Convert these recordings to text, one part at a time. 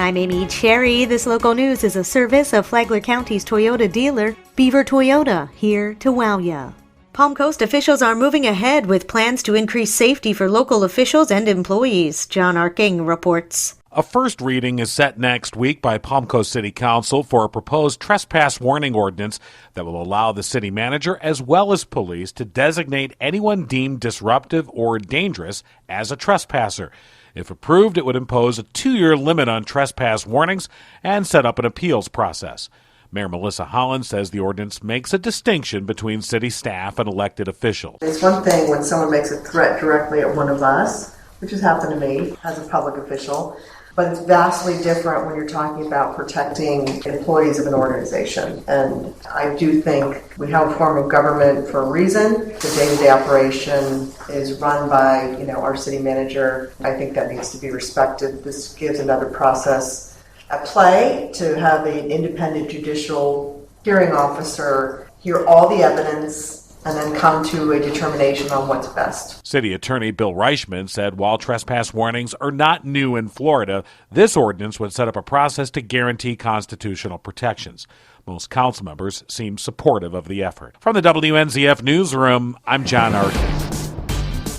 I'm Amy Cherry. This local news is a service of Flagler County's Toyota dealer, Beaver Toyota, here to wow ya. Palm Coast officials are moving ahead with plans to increase safety for local officials and employees. John Arking reports. A first reading is set next week by Palm Coast City Council for a proposed trespass warning ordinance that will allow the city manager as well as police to designate anyone deemed disruptive or dangerous as a trespasser. If approved, it would impose a 2-year limit on trespass warnings and set up an appeals process. Mayor Melissa Holland says the ordinance makes a distinction between city staff and elected officials. It's one thing when someone makes a threat directly at one of us, which has happened to me as a public official, but it's vastly different when you're talking about protecting employees of an organization. And I do think we have a form of government for a reason. The day-to-day operation is run by, our city manager. I think that needs to be respected. This gives another process at play to have an independent judicial hearing officer hear all the evidence and then come to a determination on what's best. City Attorney Bill Reichman said while trespass warnings are not new in Florida, this ordinance would set up a process to guarantee constitutional protections. Most council members seem supportive of the effort. From the WNZF Newsroom, I'm John Arkin.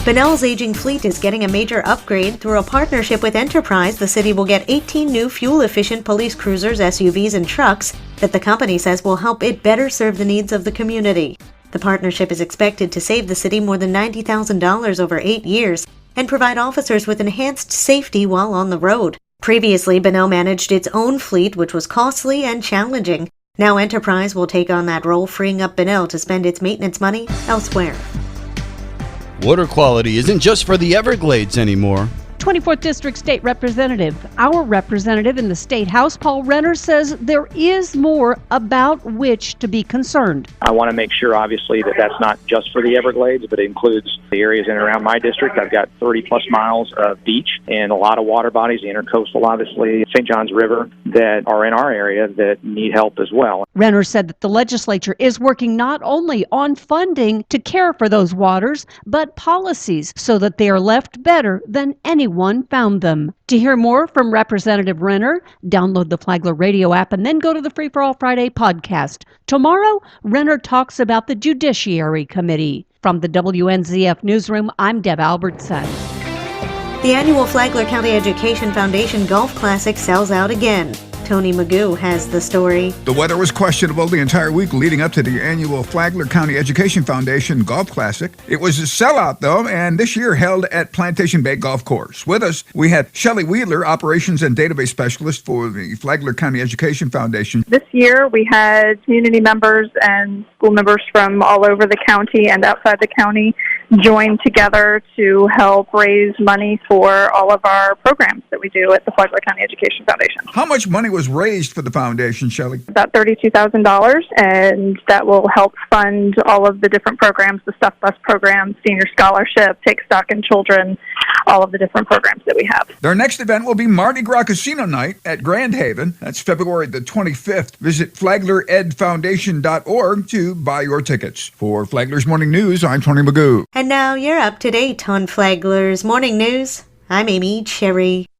Bunnell's aging fleet is getting a major upgrade. Through a partnership with Enterprise, the city will get 18 new fuel-efficient police cruisers, SUVs, and trucks that the company says will help it better serve the needs of the community. The partnership is expected to save the city more than $90,000 over 8 years and provide officers with enhanced safety while on the road. Previously, Bunnell managed its own fleet, which was costly and challenging. Now Enterprise will take on that role, freeing up Bunnell to spend its maintenance money elsewhere. Water quality isn't just for the Everglades anymore. 24th District State Representative, our representative in the State House, Paul Renner, says there is more about which to be concerned. I want to make sure, obviously, that that's not just for the Everglades, but it includes the areas in and around my district. I've got 30-plus miles of beach and a lot of water bodies, the intercoastal, obviously, St. Johns River, that are in our area that need help as well. Renner said that the legislature is working not only on funding to care for those waters, but policies so that they are left better than anyone found them. To hear more from Representative Renner, download the Flagler radio app and then go to the Free for All Friday podcast. Tomorrow, Renner talks about the Judiciary Committee. From the WNZF Newsroom, I'm Deb Albertson. The annual Flagler County Education Foundation Golf Classic sells out again. Tony Magoo has the story. The weather was questionable the entire week leading up to the annual Flagler County Education Foundation Golf Classic. It was a sellout, though, and this year held at Plantation Bay Golf Course. With us, we had Shelley Wheeler, Operations and Database Specialist for the Flagler County Education Foundation. This year, we had community members and school members from all over the county and outside the county join together to help raise money for all of our programs that we do at the Flagler County Education Foundation. How much money was raised for the foundation, Shelley? About $32,000, and that will help fund all of the different programs, the Stuff Bus program, Senior Scholarship, Take Stock in Children, all of the different programs that we have. Their next event will be Mardi Gras Casino Night at Grand Haven. That's February the 25th. Visit FlaglerEdFoundation.org to buy your tickets. For Flagler's Morning News, I'm Tony Magoo. And now you're up to date on Flagler's Morning News. I'm Amy Cherry.